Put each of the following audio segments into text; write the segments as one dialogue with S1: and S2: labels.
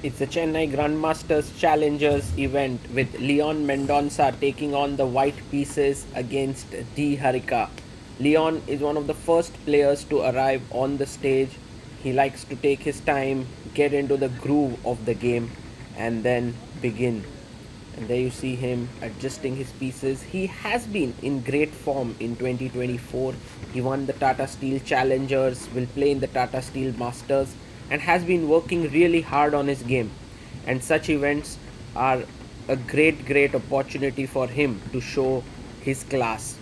S1: It's the Chennai Grandmasters Challengers event with Leon Mendonca taking on the white pieces against D. Harika. Leon is one of the first players to arrive on the stage. He likes to take his time, get into the groove of the game, and then begin. And there you see him adjusting his pieces. He has been in great form in 2024. He won the Tata Steel Challengers, will play in the Tata Steel Masters, and has been working really hard on his game. And such events are a great opportunity for him to show his class.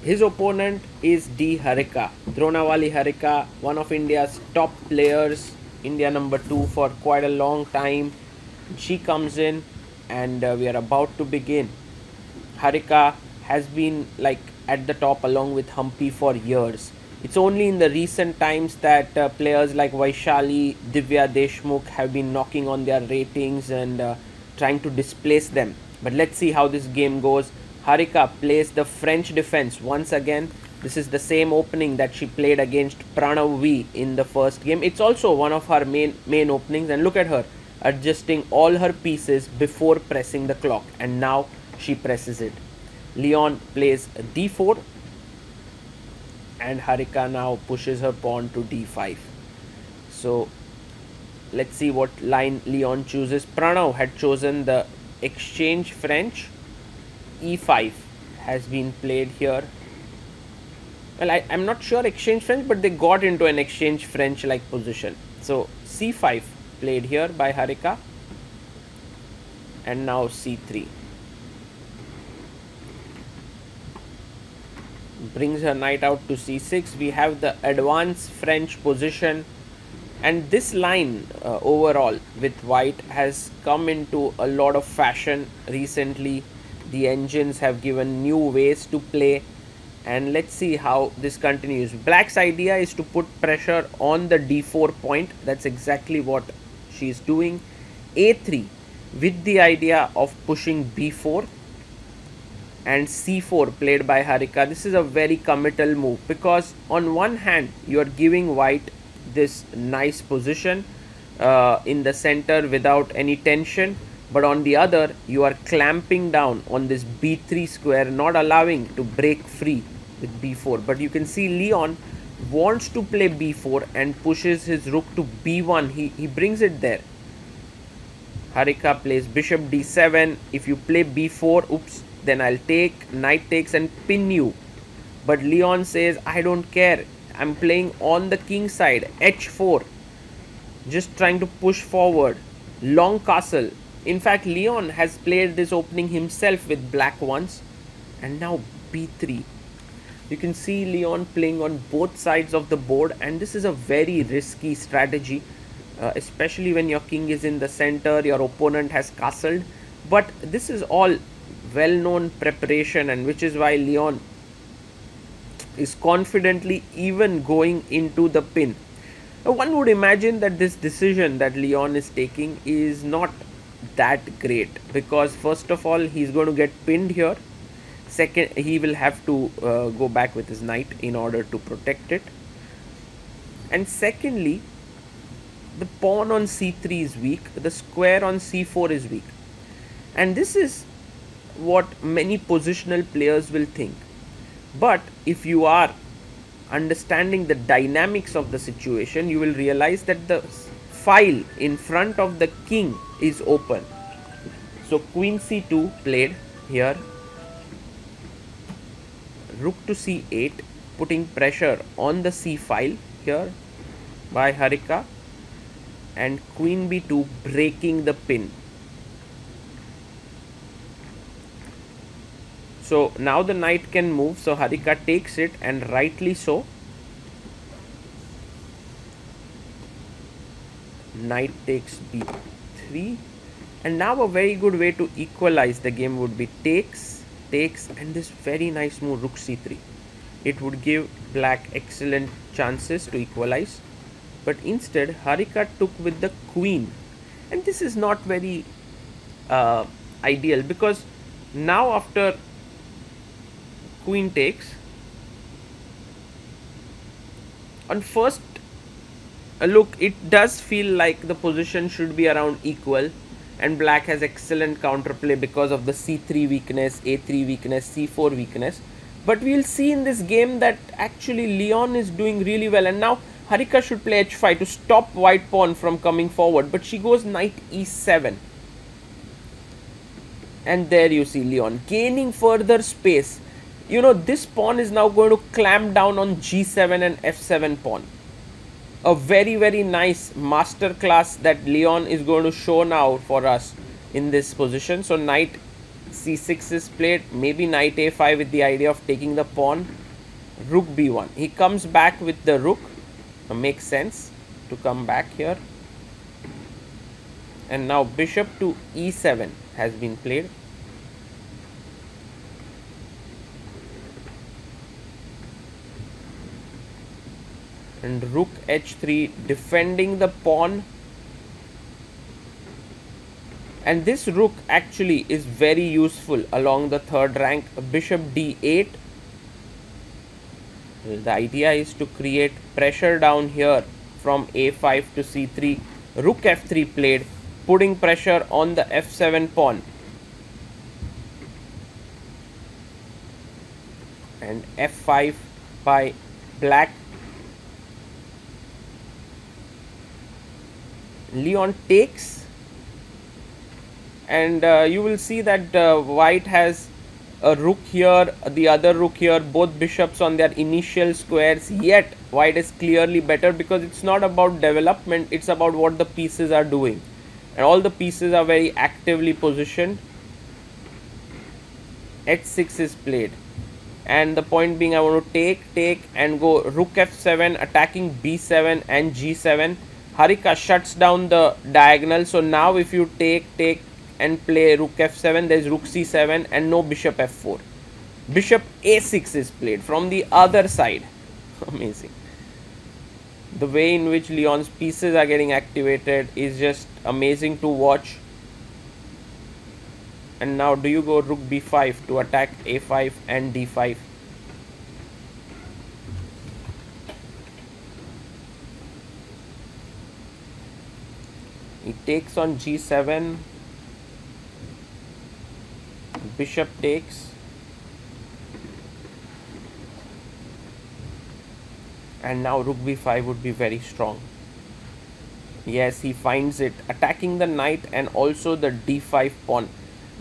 S1: His opponent is D. Harika, Dronawali Harika, one of India's top players, India number 2 for quite a long time. She comes in and we are about to begin. Harika has been like at the top along with Humpy for years. It's only in the recent times that players like Vaishali, Divya Deshmukh have been knocking on their ratings and trying to displace them. But let's see how this game goes. Harika plays the French defense once again. This is the same opening that she played against Pranav V in the first game. It's also one of her main openings, and look at her adjusting all her pieces before pressing the clock, and now she presses it. Leon plays d4 and Harika now pushes her pawn to d5. So let's see what line Leon chooses. Pranav had chosen the exchange French. e5 has been played here. Well, I'm not sure exchange French, but they got into an exchange French like position. So c5 played here by Harika, and now c3. Brings her knight out to c6. We have the advanced French position, and this line overall with white has come into a lot of fashion recently. The engines have given new ways to play, and let's see how this continues. Black's idea is to put pressure on the d4 point. That's exactly what she's doing. a3 with the idea of pushing b4, and c4 played by Harika. This is a very committal move because on one hand you are giving white this nice position in the center without any tension, but on the other you are clamping down on this b3 square, not allowing to break free with b4. But you can see Leon wants to play b4 and pushes his rook to b1. He brings it there. Harika plays bishop d7. If you play b4, oops, then I'll take, knight takes and pin you. But Leon says, I don't care, I'm playing on the king side, h4, just trying to push forward, long castle. In fact, Leon has played this opening himself with black once, and now b3. You can see Leon playing on both sides of the board, and this is a very risky strategy, especially when your king is in the center, your opponent has castled. But this is all well-known preparation, and which is why Leon is confidently even going into the pin. One would imagine that this decision that Leon is taking is not that great, because first of all he's going to get pinned here. Second, he will have to go back with his knight in order to protect it. And secondly, the pawn on c3 is weak, the square on c4 is weak. And this is what many positional players will think. But if you are understanding the dynamics of the situation, you will realize that the file in front of the king is open. So queen c2 played here, rook to c8, putting pressure on the c file here by Harika, and queen b2 breaking the pin. So now the knight can move, so Harika takes it, and rightly so. Knight takes b3, and now a very good way to equalize the game would be takes, and this very nice move rook c3. It would give black excellent chances to equalize, but instead Harika took with the queen, and this is not very ideal, because now after queen takes, on first Look, it does feel like the position should be around equal, and black has excellent counterplay because of the c3 weakness, a3 weakness, c4 weakness. But we'll see in this game that actually Leon is doing really well, and now Harika should play h5 to stop white pawn from coming forward, but she goes knight e7. And there you see Leon gaining further space. You know, this pawn is now going to clamp down on g7 and f7 pawn. A very, very nice masterclass that Leon is going to show now for us in this position. So knight c6 is played, maybe knight a5 with the idea of taking the pawn. Rook b1. He comes back with the rook. Makes sense to come back here. And now bishop to e7 has been played. And rook h3 defending the pawn. And this rook actually is very useful along the third rank. Bishop d8. The idea is to create pressure down here from a5 to c3. Rook f3 played, putting pressure on the f7 pawn. And f5 by black. Leon takes, and you will see that white has a rook here, the other rook here, both bishops on their initial squares, yet white is clearly better because it's not about development, it's about what the pieces are doing, and all the pieces are very actively positioned. h6 is played, and the point being I want to take and go rook f7 attacking b7 and g7. Harika shuts down the diagonal, so now if you take and play rook f7, there is rook c7 and no bishop f4. Bishop a6 is played from the other side. Amazing. The way in which Leon's pieces are getting activated is just amazing to watch. And now do you go rook b5 to attack a5 and d5? He takes on g7, bishop takes, and now rook b5 would be very strong. Yes, he finds it, attacking the knight and also the d5 pawn.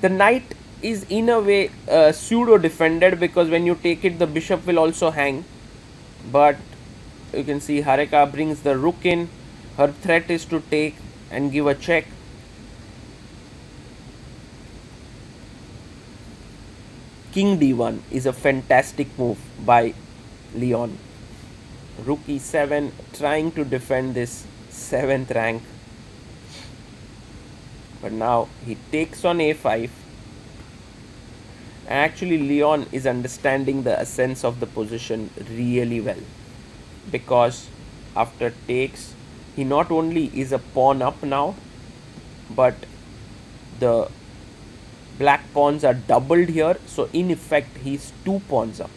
S1: The knight is in a way pseudo defended because when you take it the bishop will also hang, but you can see Harika brings the rook in. Her threat is to take and give a check. King d1 is a fantastic move by Leon. Rook e7 trying to defend this 7th rank, but now he takes on a5, and actually Leon is understanding the essence of the position really well, because after takes he not only is a pawn up now, but the black pawns are doubled here, so in effect he's 2 pawns up.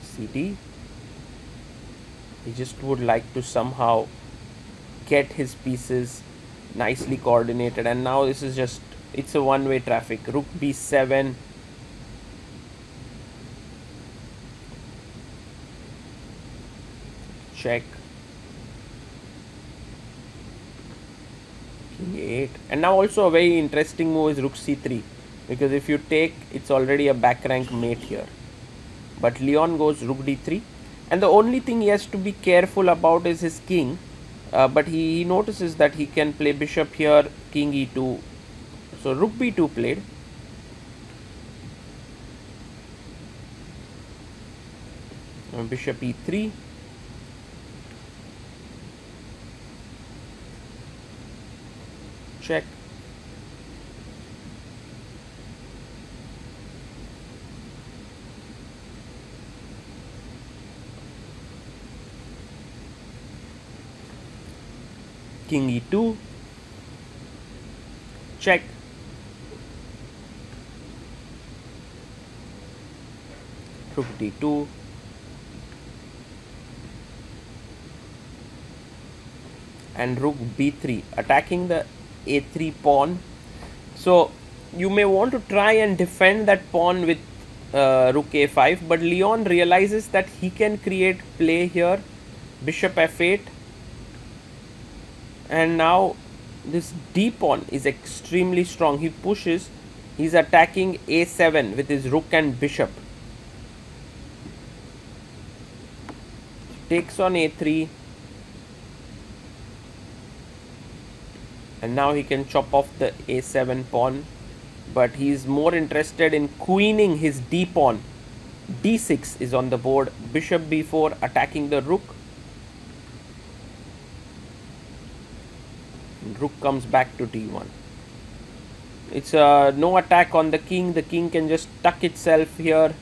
S1: cd. He just would like to somehow get his pieces nicely coordinated, and now this is just, it's a one-way traffic. Rook b7, check, king a8, and now also a very interesting move is rook c3, because if you take, it's already a back rank mate here. But Leon goes rook d3, and the only thing he has to be careful about is his king, but he notices that he can play bishop here, king e2, so rook b2 played. Bishop e3, check, king e2, check, rook d2, and rook b3, attacking the a3 pawn. So you may want to try and defend that pawn with rook a5, but Leon realizes that he can create play here. Bishop f8, and now this d pawn is extremely strong. He pushes, he's attacking a7 with his rook and bishop. Takes on a3, and now he can chop off the a7 pawn, but he is more interested in queening his d pawn. d6 is on the board. Bishop b4, attacking the rook. Rook comes back to d1. It's no attack on the king. The king can just tuck itself here.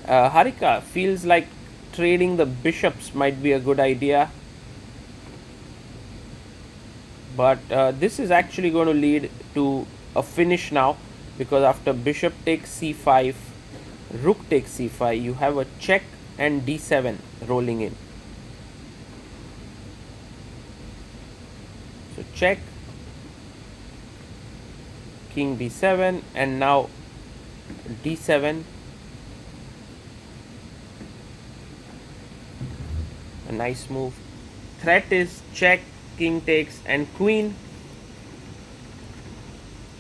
S1: Harika feels like trading the bishops might be a good idea, but this is actually going to lead to a finish now, because after bishop takes c5, rook takes c5, you have a check and d7 rolling in. So check, king b7, and now d7. A nice move. Threat is check, king takes, and queen.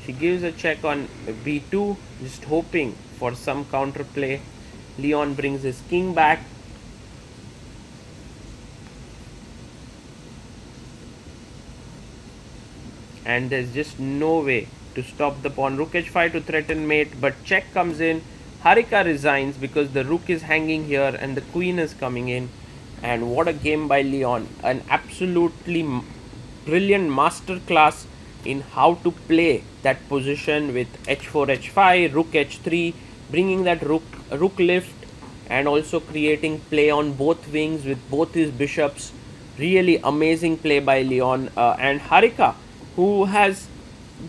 S1: She gives a check on b2, just hoping for some counterplay. Leon brings his king back. And there's just no way to stop the pawn. Rook h5 to threaten mate, but check comes in. Harika resigns because the rook is hanging here and the queen is coming in. And what a game by Leon. An absolutely brilliant masterclass in how to play that position with h4, h5, rook h3, bringing that rook lift, and also creating play on both wings with both his bishops. Really amazing play by Leon. And Harika, who has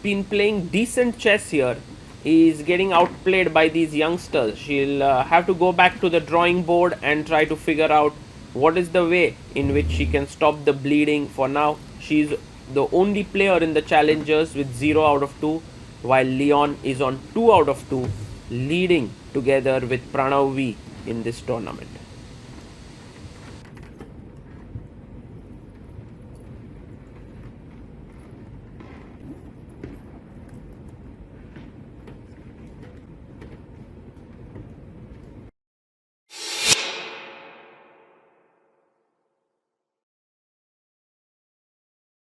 S1: been playing decent chess here, is getting outplayed by these youngsters. She'll have to go back to the drawing board and try to figure out what is the way in which she can stop the bleeding. For now, she's the only player in the challengers with 0 out of 2, while Leon is on 2 out of 2, leading together with Pranav V in this tournament.